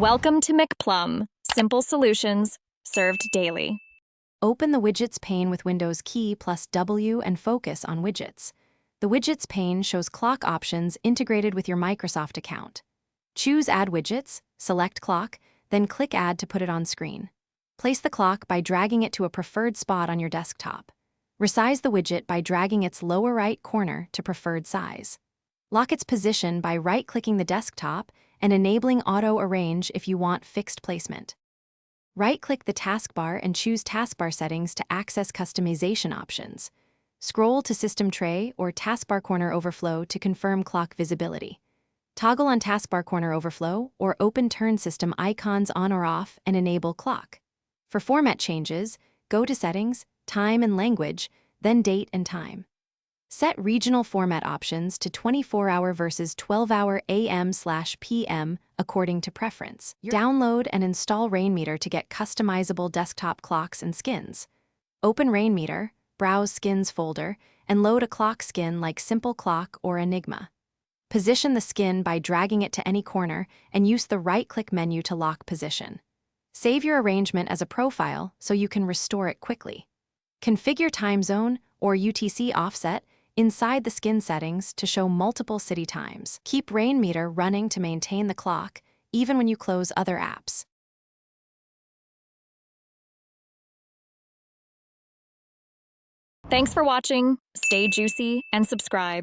Welcome to McPlum, simple solutions served daily. Open the Widgets pane with Windows key plus W and focus on Widgets. The Widgets pane shows clock options integrated with your Microsoft account. Choose Add Widgets, select Clock, then click Add to put it on screen. Place the clock by dragging it to a preferred spot on your desktop. Resize the widget by dragging its lower right corner to preferred size. Lock its position by right-clicking the desktop and enabling Auto Arrange if you want fixed placement. Right-click the taskbar and choose Taskbar Settings to access customization options. Scroll to System Tray or Taskbar Corner Overflow to confirm clock visibility. Toggle on Taskbar Corner Overflow or open Turn System icons on or off and enable Clock. For format changes, go to Settings, Time and Language, then Date and Time. Set regional format options to 24-hour versus 12-hour AM/PM according to preference. Download and install Rainmeter to get customizable desktop clocks and skins. Open Rainmeter, browse Skins folder, and load a clock skin like Simple Clock or Enigma. Position the skin by dragging it to any corner and use the right-click menu to lock position. Save your arrangement as a profile so you can restore it quickly. Configure time zone or UTC offset inside the skin settings to show multiple city times. Keep Rainmeter running to maintain the clock, even when you close other apps. Thanks for watching. Stay juicy and subscribe.